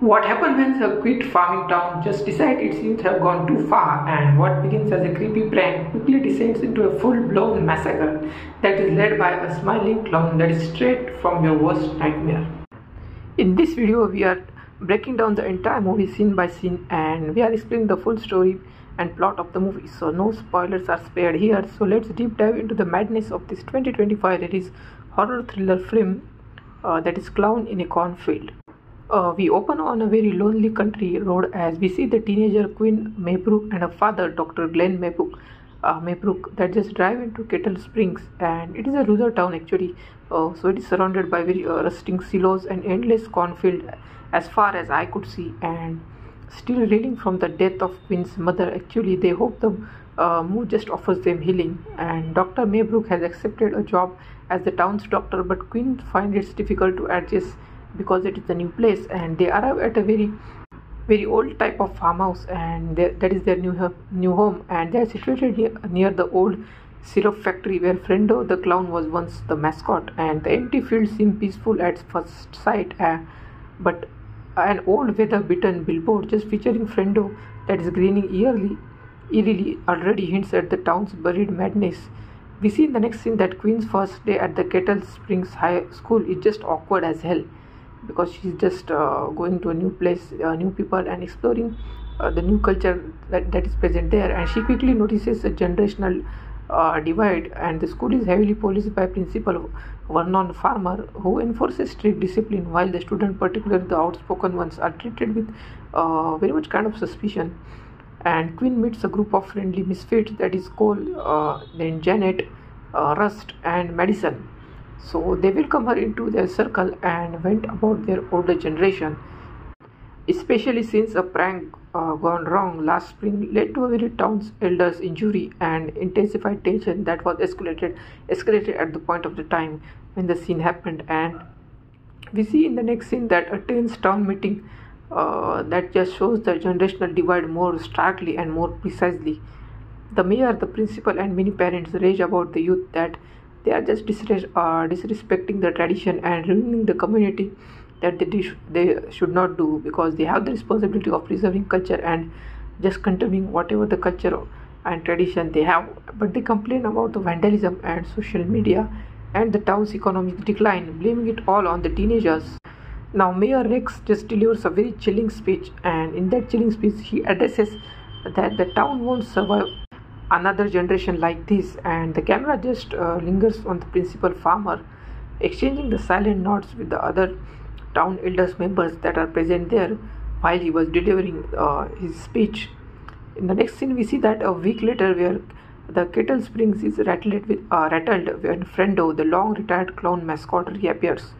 What happened when the quit farming town just decide its youth have gone too far, and what begins as a creepy prank quickly descends into a full-blown massacre that is led by a smiling clown that is straight from your worst nightmare. In this video we are breaking down the entire movie scene by scene, and we are explaining the full story and plot of the movie, so no spoilers are spared here. So let's deep dive into the madness of this 2025 release horror thriller film that is Clown in a Cornfield. We open on a very lonely country road as we see the teenager Queen Maybrook and her father Dr. Glenn Maybrook that just drive into Kettle Springs, and it is a rural town actually. So it is surrounded by very rusting silos and endless cornfield as far as I could see, and still reeling from the death of Queen's mother. Actually, they hope the move just offers them healing, and Dr. Maybrook has accepted a job as the town's doctor, but Queen finds it difficult to adjust because it is a new place, and they arrive at a very old type of farmhouse, and that is their new home, and they are situated near the old syrup factory where Frendo the clown was once the mascot. And the empty fields seem peaceful at first sight, but an old weather-beaten billboard just featuring Frendo that is grinning eerily already hints at the town's buried madness. We see in the next scene that Queen's first day at the Kettle Springs High School is just awkward as hell, because she's just going to a new place, new people, and exploring the new culture that is present there. And she quickly notices a generational divide, and the school is heavily policed by Principal Vernon Farmer, who enforces strict discipline, while the students, particularly the outspoken ones, are treated with very much kind of suspicion. And Queen meets a group of friendly misfits that is Cole, then Janet, Rust, and Madison. So they welcome her into their circle and went about their older generation, especially since a prank gone wrong last spring led to a very town's elder's injury and intensified tension that was escalated at the point of the time when the scene happened. And we see in the next scene that a tense town meeting that just shows the generational divide more starkly and more precisely. The mayor, the principal, and many parents rage about the youth that they are just disrespecting the tradition and ruining the community that they should not do, because they have the responsibility of preserving culture and just continuing whatever the culture and tradition they have. But they complain about the vandalism and social media and the town's economic decline, blaming it all on the teenagers. Now Mayor Rex just delivers a very chilling speech, and in that chilling speech he addresses that the town won't survive another generation like this, and the camera just lingers on the Principal Farmer, exchanging the silent nods with the other town elders members that are present there while he was delivering his speech. In the next scene we see that a week later, where the Kettle Springs is rattled when Frendo, the long retired clown mascot, reappears.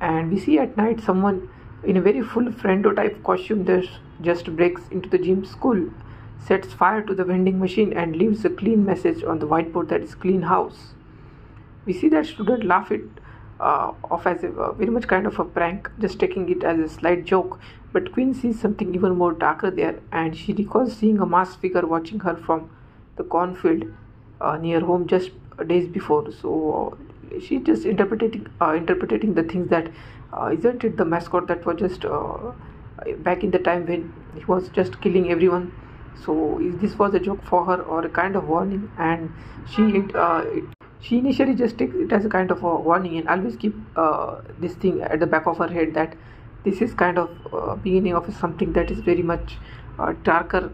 And we see at night someone in a very full Frendo type costume just breaks into the gym school, sets fire to the vending machine, and leaves a clean message on the whiteboard that is clean house. We see that student laugh it off as a very much kind of a prank, just taking it as a slight joke, but Queen sees something even more darker there, and she recalls seeing a masked figure watching her from the cornfield near home just days before. So she just interpreting the things that isn't it the mascot that was just back in the time when he was just killing everyone. So this was a joke for her or a kind of warning, and she initially just takes it as a kind of a warning and always keep this thing at the back of her head that this is kind of beginning of something that is very much darker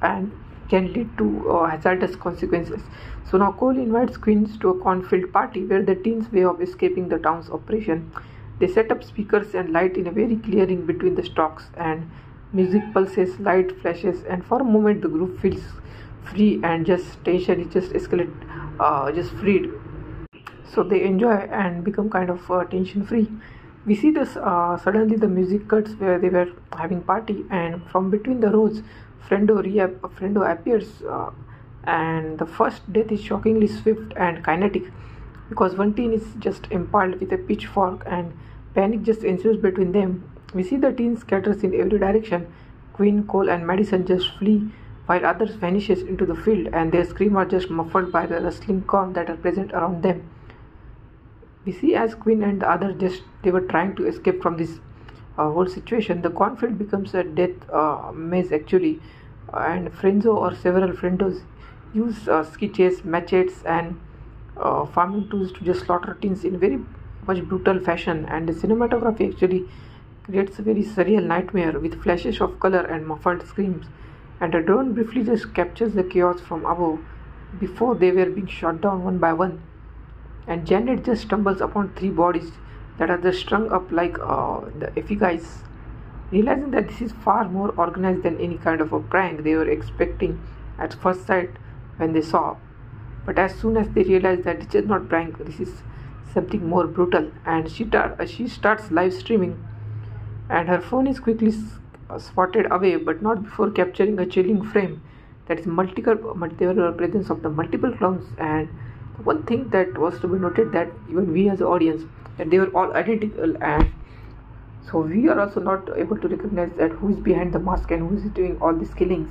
and can lead to hazardous consequences. So now Cole invites Queens to a cornfield party where the teens' way of escaping the town's oppression. They set up speakers and light in a very clearing between the stalks, and music pulses, light flashes, and for a moment the group feels free and just tension is just just freed. So they enjoy and become kind of tension free. We see this suddenly the music cuts where they were having party, and from between the rows Frendo appears, and the first death is shockingly swift and kinetic, because one teen is just impaled with a pitchfork and panic just ensues between them. We see the teens scatters in every direction. Queen, Cole, and Madison just flee, while others vanishes into the field, and their screams are just muffled by the rustling corn that are present around them. We see as Queen and the others they were trying to escape from this whole situation. The Cornfield becomes a death maze actually, and Frenzo or several Frendos use sketches, machetes, and farming tools to just slaughter teens in very much brutal fashion. And the cinematography actually creates a very surreal nightmare with flashes of color and muffled screams. And a drone briefly just captures the chaos from above before they were being shot down one by one. And Janet just stumbles upon three bodies that are just strung up like the effigies. Realizing that this is far more organized than any kind of a prank they were expecting at first sight when they saw. But as soon as they realize that this is not prank, this is something more brutal, and she starts live streaming, and her phone is quickly spotted away, but not before capturing a chilling frame that is there were presence of the multiple clowns. And one thing that was to be noted, that even we as an audience, that they were all identical, and so we are also not able to recognize that who is behind the mask and who is doing all these killings.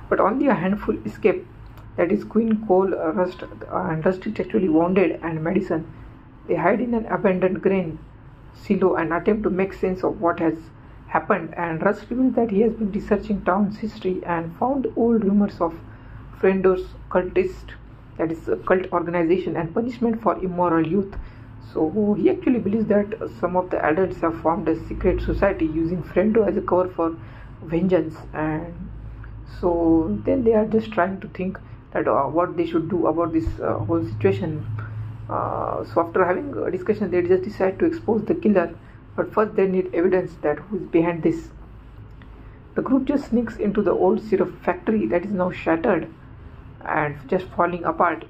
But only a handful escape, that is Queen, Cole, Rust, and Rust is actually wounded, and Madison. They hide in an abandoned grain silo and attempt to make sense of what has happened. And Rust reveals that he has been researching town's history and found old rumors of Frendo's cultist, that is a cult organization and punishment for immoral youth. So he actually believes that some of the adults have formed a secret society using Frendo as a cover for vengeance. And so then they are just trying to think that what they should do about this whole situation. So after having a discussion, they just decide to expose the killer, but first they need evidence that who is behind this. The group just sneaks into the old syrup factory that is now shattered and just falling apart.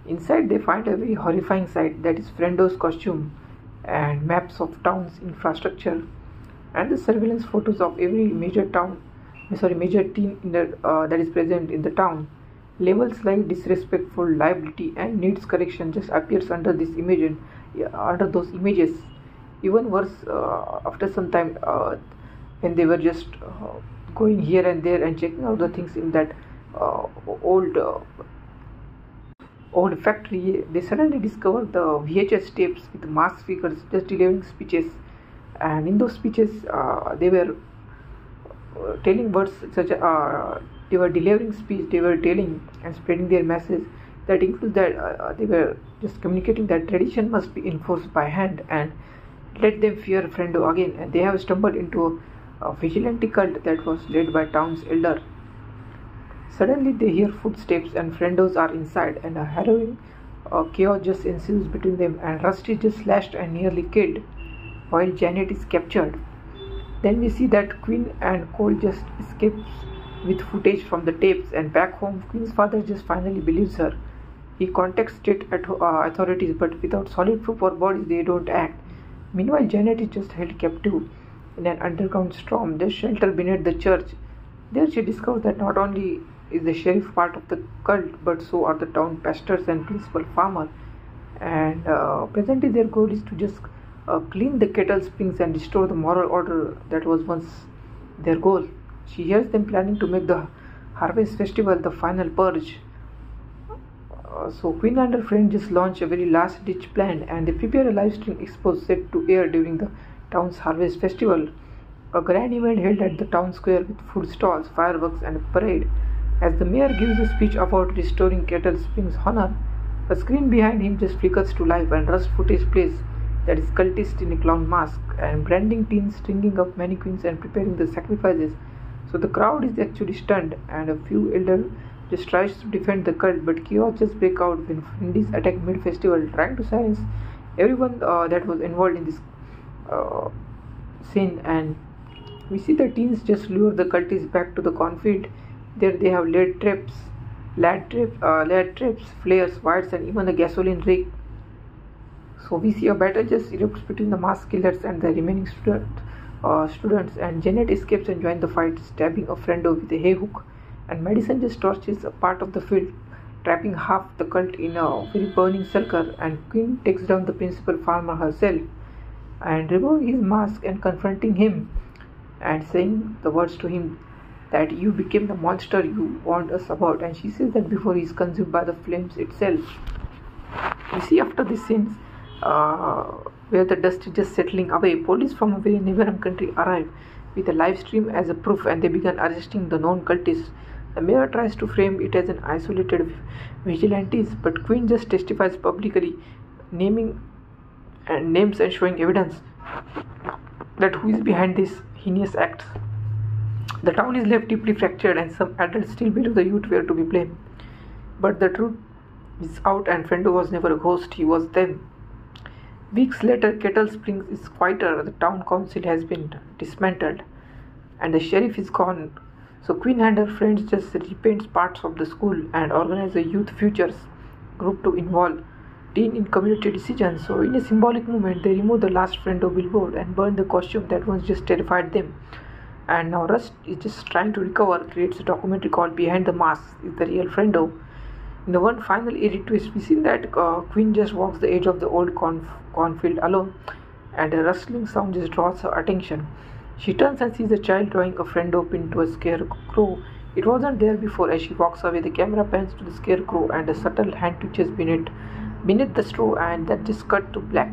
Inside they find a very horrifying sight, that is Frendo's costume and maps of town's infrastructure and the surveillance photos of every major teen in the, that is present in the town. Labels like disrespectful, liability, and needs correction just appears under this image, under those images. Even worse, after some time, when they were just going here and there and checking out the things in that old factory, they suddenly discover the VHS tapes with masked figures just delivering speeches, and in those speeches they were telling words such as they were delivering speech, they were telling and spreading their message that includes that they were just communicating that tradition must be enforced by hand and let them fear Frendo again. And they have stumbled into a vigilante cult that was led by town's elder. Suddenly they hear footsteps and Frendos are inside, and a harrowing chaos just ensues between them, and Rusty is just slashed and nearly killed while Janet is captured. Then we see that Queen and Cole just escapes with footage from the tapes, and back home Queen's father just finally believes her. He contacts state authorities, but without solid proof or bodies they don't act. Meanwhile Janet is just held captive in an underground storm, just sheltered beneath the church. There she discovers that not only is the sheriff part of the cult, but so are the town pastors and principal farmer. And presently their goal is to just clean the kettle springs and restore the moral order that was once their goal. She hears them planning to make the harvest festival the final purge. So Queen and her friend just launch a very last ditch plan, and they prepare a live stream expo set to air during the town's harvest festival, a grand event held at the town square with food stalls, fireworks, and a parade. As the mayor gives a speech about restoring Kettle Springs' honor, a screen behind him just flickers to life and Rust footage plays, that is cultist in a clown mask and branding teens stringing up mannequins and preparing the sacrifices. So the crowd is actually stunned, and a few elders just tries to defend the cult, but chaos just breaks out when Indies attack mid-festival, trying to silence everyone that was involved in this scene. And we see the teens just lure the cultists back to the cornfield. There they have lead traps, flares, wires, and even a gasoline rig. So we see a battle just erupts between the masked killers and the remaining students, and Janet escapes and joins the fight, stabbing a Frendo with a hay hook, and Madison just torches a part of the field, trapping half the cult in a very burning circle, and Queen takes down the principal farmer herself and removing his mask and confronting him and saying the words to him that you became the monster you warned us about, and she says that before he is consumed by the flames itself. We see after this scenes where the dust is just settling away. Police from a very neighboring country arrive with a live stream as a proof, and they begin arresting the known cultists. The mayor tries to frame it as an isolated vigilantes, but Quinn just testifies publicly, naming and names and showing evidence that who is behind this heinous act. The town is left deeply fractured, and some adults still believe the youth were to be blamed. But the truth is out, and Fendo was never a ghost, he was them. Weeks later, Kettle Springs is quieter. The town council has been dismantled, and the sheriff is gone. So Quinn and her friends just repaint parts of the school and organize a youth futures group to involve teen in community decisions. So in a symbolic movement, they remove the last Fendo billboard and burn the costume that once just terrified them. And now Rust is just trying to recover, creates a documentary called Behind the Mask is the Real Fendo. In the one final eerie twist, we see that Quinn just walks the edge of the old cornfield alone, and a rustling sound just draws her attention. She turns and sees a child drawing a Fendo pin to a scarecrow. It wasn't there before. As she walks away, the camera pans to the scarecrow, and a subtle hand twitches beneath the straw, and that just cut to black.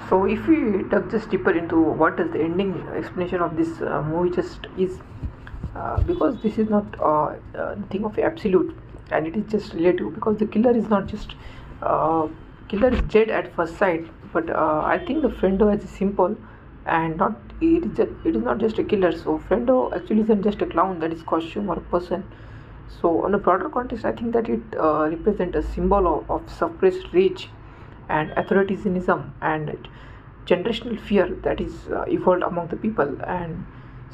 So if we dug just deeper into what is the ending explanation of this movie just is, because this is not a thing of absolute, and it is just relative, because the killer is not just killer is dead at first sight, but I think the Fendo is simple and not it is not just a killer. So Fendo actually isn't just a clown that is costume or a person. So on a broader context, I think that it represents a symbol of suppressed rage and authoritarianism and generational fear that is evolved among the people. And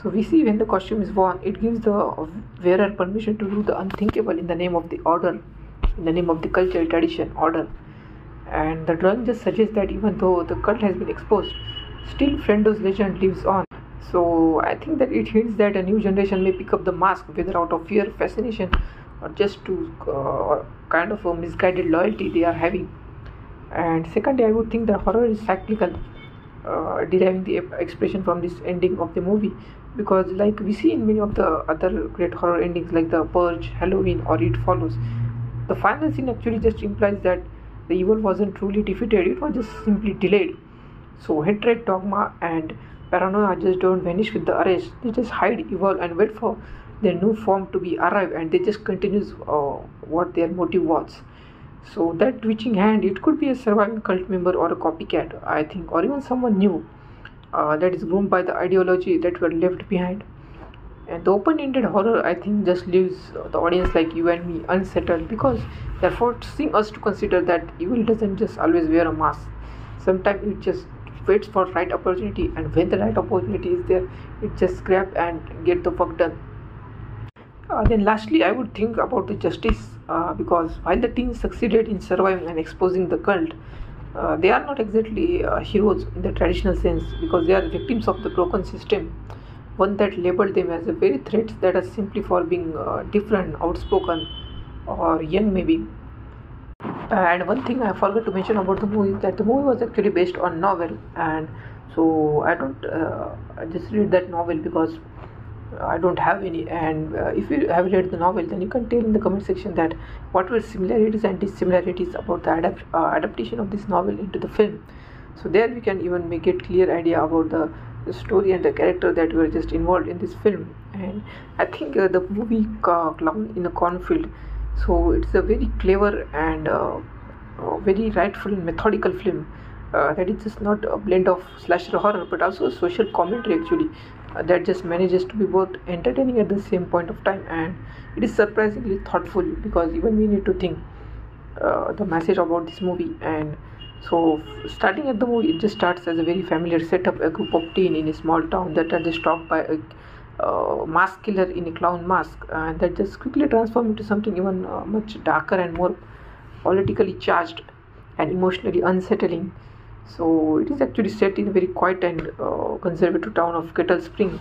so we see when the costume is worn, it gives the wearer permission to do the unthinkable in the name of the order, in the name of the culture, tradition, order. And the drawing just suggests that even though the cult has been exposed, still Fendo's legend lives on. So I think that it hints that a new generation may pick up the mask, whether out of fear, fascination, or just to kind of a misguided loyalty they are having. And secondly, I would think that horror is cyclical, deriving the expression from this ending of the movie, because like we see in many of the other great horror endings like The Purge, Halloween, or It Follows, the final scene actually just implies that the evil wasn't truly defeated, it was just simply delayed. So hatred, dogma, and paranoia just don't vanish with the arrest. They just hide, evolve, and wait for their new form to be arrive, and they just continues what their motive was. So that twitching hand, it could be a surviving cult member or a copycat, I think, or even someone new that is groomed by the ideology that were left behind. And the open-ended horror, I think, just leaves the audience like you and me unsettled, because they're forcing us to consider that evil doesn't just always wear a mask. Sometimes it just waits for right opportunity, and when the right opportunity is there, it just grab and get the work done. Then lastly, I would think about the justice, because while the teens succeeded in surviving and exposing the cult, they are not exactly heroes in the traditional sense, because they are victims of the broken system, one that labeled them as a very threats that are simply for being different, outspoken, or young maybe. And one thing I forgot to mention about the movie is that the movie was actually based on novel, and so I don't I just read that novel because I don't have any. And if you have read the novel, then you can tell in the comment section that what were similarities and dissimilarities about the adaptation of this novel into the film. So there we can even make it clear idea about the story and the character that were just involved in this film. And I think the movie Clown in a Cornfield, so it's a very clever and very rightful and methodical film that is just not a blend of slasher horror but also a social commentary actually, that just manages to be both entertaining at the same point of time, and it is surprisingly thoughtful, because even we need to think the message about this movie. And so starting at the movie, it just starts as a very familiar setup, a group of teen in a small town that are just stalked by a mask killer in a clown mask, and that just quickly transform into something even much darker and more politically charged and emotionally unsettling. So it is actually set in a very quiet and conservative town of Kettle Spring,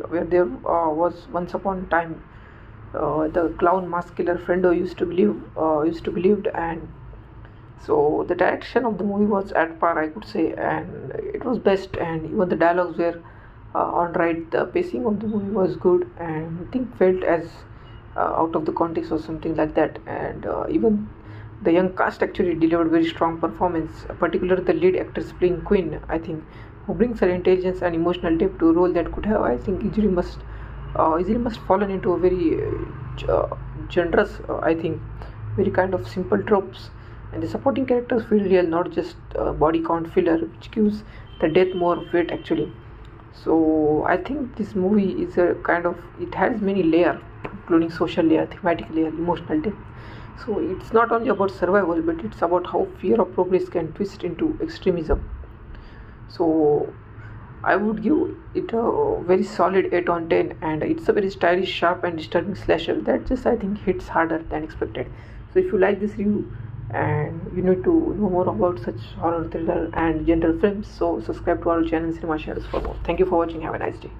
where there was once upon a time the clown mask killer Fendo used to be lived. And so the direction of the movie was at par, I could say, and it was best, and even the dialogues were on right. The pacing of the movie was good, and nothing felt as out of the context or something like that. And even The young cast actually delivered very strong performance, particularly the lead actress playing Queen, I think, who brings her intelligence and emotional depth to a role that could have, I think, easily must fallen into a very generous, I think, very kind of simple tropes. And the supporting characters feel real, not just body count filler, which gives the death more weight actually. So I think this movie is a kind of, it has many layers, including social layer, thematic layer, emotional depth. So it's not only about survival, but it's about how fear of progress can twist into extremism. So I would give it a very solid 8 on 10, and it's a very stylish, sharp and disturbing slasher that just, I think, hits harder than expected. So if you like this review and you need to know more about such horror, thriller and genre films, so subscribe to our channel Cinema Shadows for more. Thank you for watching. Have a nice day.